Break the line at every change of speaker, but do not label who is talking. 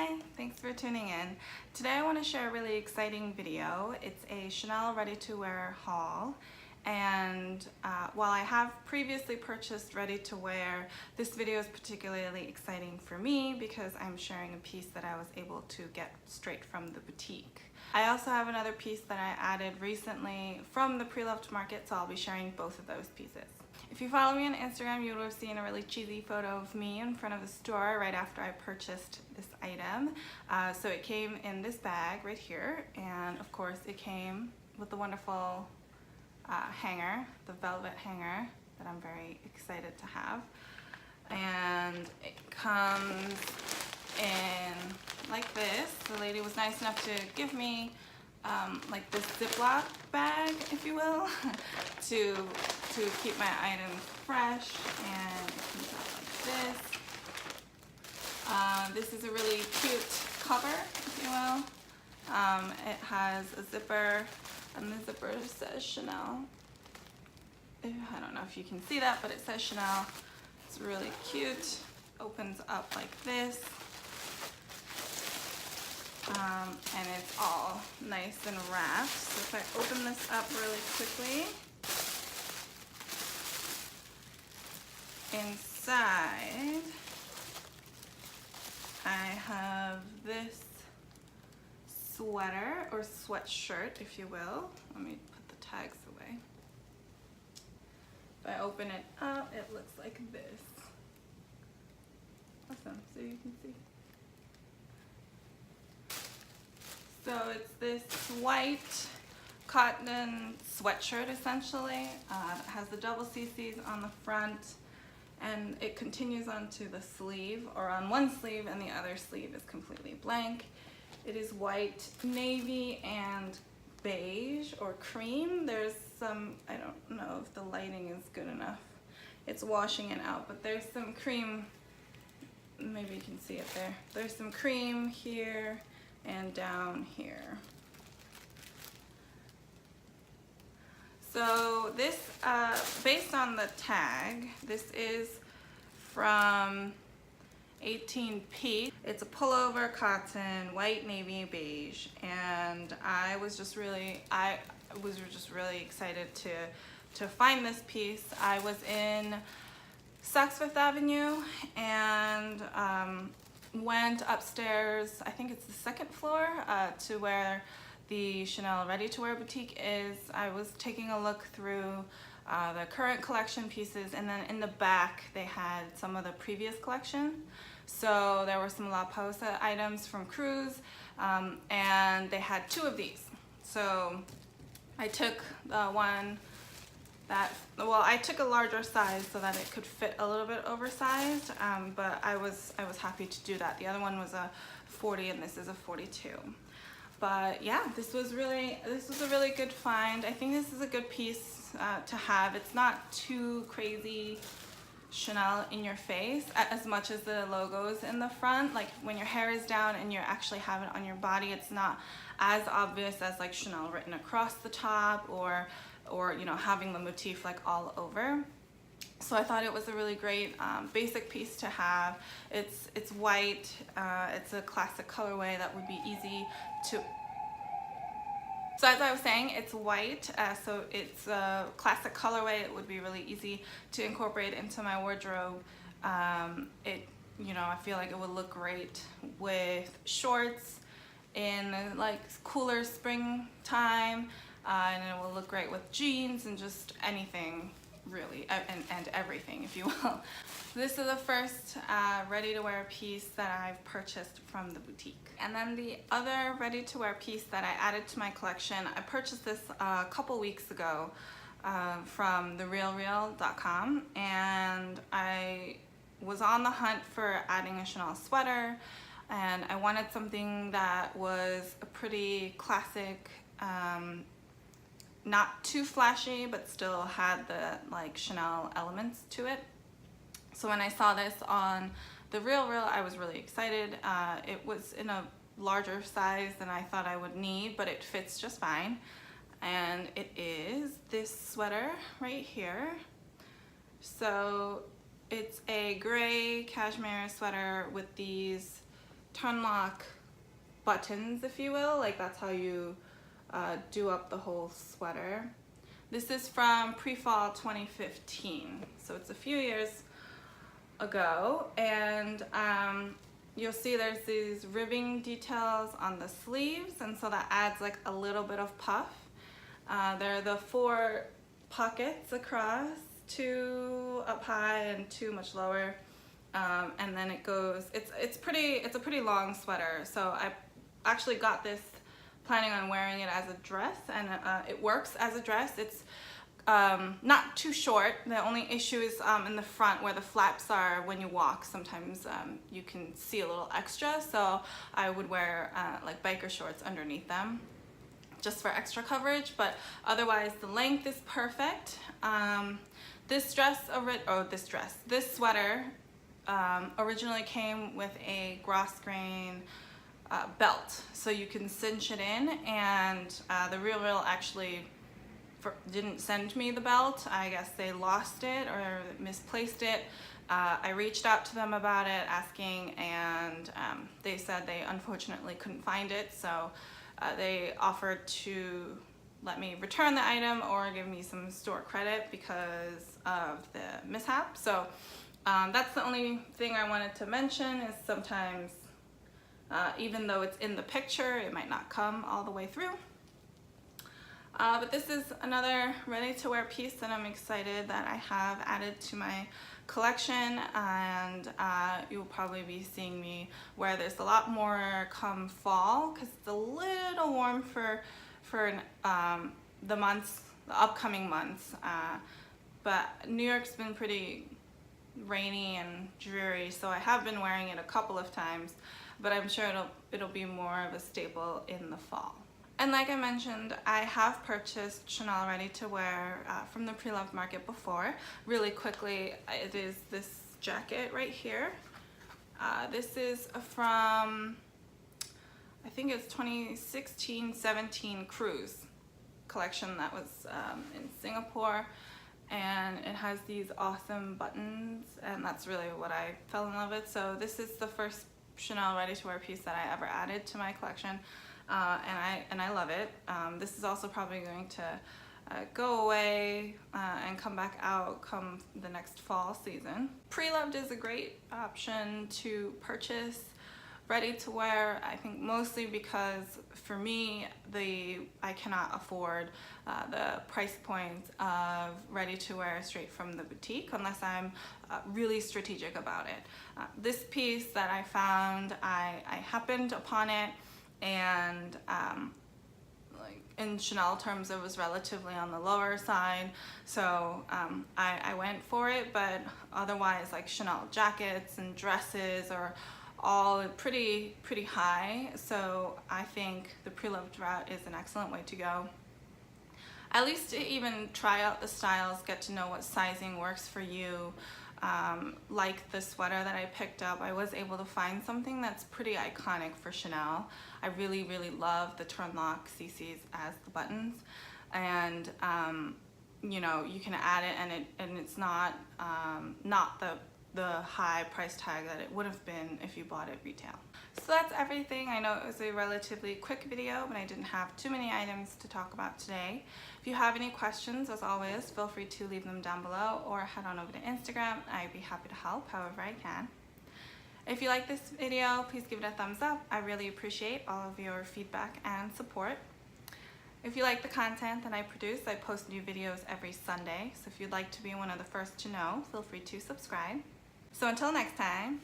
Hi, thanks for tuning in. Today I want to share a really exciting video. It's a Chanel ready-to-wear haul, and while I have previously purchased ready-to-wear, this video is particularly exciting for me because I'm sharing a piece that I was able to get straight from the boutique. I also have another piece that I added recently from the pre-loved market, so I'll be sharing both of those pieces. If you follow me on Instagram, you would have seen a really cheesy photo of me in front of the store right after I purchased this item. So it came in this bag right here, and of course it came with the wonderful hanger, the velvet hanger that I'm very excited to have. And it comes in like this. The lady was nice enough to give me like this Ziploc bag, if you will, to keep my items fresh, and it comes out like this. This is a really cute cover, if you will. It has a zipper, and the zipper says Chanel. I don't know if you can see that, but it says Chanel. It's really cute. Opens up like this. And it's all nice and wrapped. So if I open this up really quickly, inside I have this sweater or sweatshirt, if you will. Let me put the tags away. If I open it up, it looks like this. Awesome, so you can see. So it's this white cotton sweatshirt essentially. It has the double CCs on the front, and it continues onto the sleeve, or on one sleeve, and the other sleeve is completely blank. It is white, navy, and beige or cream. There's some, I don't know if the lighting is good enough. It's washing it out, but there's some cream. Maybe you can see it there. There's some cream here and down here. So this, based on the tag, this is from 18P. It's a pullover cotton, white, navy, beige, and I was just really excited to find this piece. I was in Saks Fifth Avenue and went upstairs, I think it's the second floor, to where the Chanel ready-to-wear boutique is. I was taking a look through the current collection pieces, and then in the back they had some of the previous collection. So there were some La Posa items from Cruise, and they had two of these. So I took the one that, well, I took a larger size so that it could fit a little bit oversized, but I was happy to do that. The other one was a 40 and this is a 42. But yeah, this was a really good find. I think this is a good piece to have. It's not too crazy Chanel in your face as much as the logos in the front. Like when your hair is down and you actually have it on your body, it's not as obvious as like Chanel written across the top, or you know, having the motif like all over. So I thought it was a really great basic piece to have. It's white. It's a classic colorway that would be easy to. So as I was saying, it's white, so it's a classic colorway. It would be really easy to incorporate into my wardrobe. You know, I feel like it would look great with shorts in like cooler springtime, and it will look great with jeans and just anything really, and everything, if you will. This is the first ready-to-wear piece that I've purchased from the boutique. And then the other ready-to-wear piece that I added to my collection, I purchased this a couple weeks ago from therealreal.com, and I was on the hunt for adding a Chanel sweater, and I wanted something that was a pretty classic, not too flashy, but still had the like Chanel elements to it. So when I saw this on The Real, I was really excited. It was in a larger size than I thought I would need, but it fits just fine. And it is this sweater right here. So it's a gray cashmere sweater with these Turnlock buttons, if you will. Like that's how you do up the whole sweater. This is from pre-fall 2015, so it's a few years ago, and you'll see there's these ribbing details on the sleeves, and so that adds like a little bit of puff. There are the 4 pockets across, 2 up high and 2 much lower, and then it goes, it's a pretty long sweater, so I actually got this planning on wearing it as a dress, and it works as a dress. It's not too short. The only issue is in the front where the flaps are when you walk. Sometimes you can see a little extra, so I would wear like biker shorts underneath them just for extra coverage, but otherwise the length is perfect. This sweater originally came with a grosgrain belt, so you can cinch it in, and the Real actually didn't send me the belt. I guess they lost it or misplaced it. I reached out to them about it asking, and they said they unfortunately couldn't find it, so they offered to let me return the item or give me some store credit because of the mishap. So that's the only thing I wanted to mention, is sometimes even though it's in the picture, it might not come all the way through. But this is another ready-to-wear piece that I'm excited that I have added to my collection, and you'll probably be seeing me wear this a lot more come fall, because it's a little warm for the upcoming months. But New York's been pretty rainy and dreary, so I have been wearing it a couple of times, but I'm sure it'll be more of a staple in the fall. And like I mentioned, I have purchased Chanel ready-to-wear from the pre-loved market before. Really quickly, it is this jacket right here. This is from, I think it's 2016-17 cruise collection that was in Singapore. And it has these awesome buttons, and that's really what I fell in love with. So this is the first Chanel ready-to-wear piece that I ever added to my collection. And I love it. This is also probably going to go away and come back out come the next fall season. Pre-loved is a great option to purchase ready to wear, I think mostly because for me I cannot afford the price points of ready to wear straight from the boutique unless I'm really strategic about it. This piece that I found, I happened upon it, and like in Chanel terms it was relatively on the lower side, so I went for it. But otherwise, like Chanel jackets and dresses are all pretty high, so I think the pre-loved route is an excellent way to go. At least to even try out the styles, get to know what sizing works for you. Like the sweater that I picked up, I was able to find something that's pretty iconic for Chanel. I really love the Turnlock CCs as the buttons, and you know, you can add it, and it's not the high price tag that it would have been if you bought it retail. So that's everything. I know it was a relatively quick video, but I didn't have too many items to talk about today. If you have any questions, as always, feel free to leave them down below or head on over to Instagram. I'd be happy to help however I can. If you like this video, please give it a thumbs up. I really appreciate all of your feedback and support. If you like the content that I produce, I post new videos every Sunday, so if you'd like to be one of the first to know, feel free to subscribe. So until next time,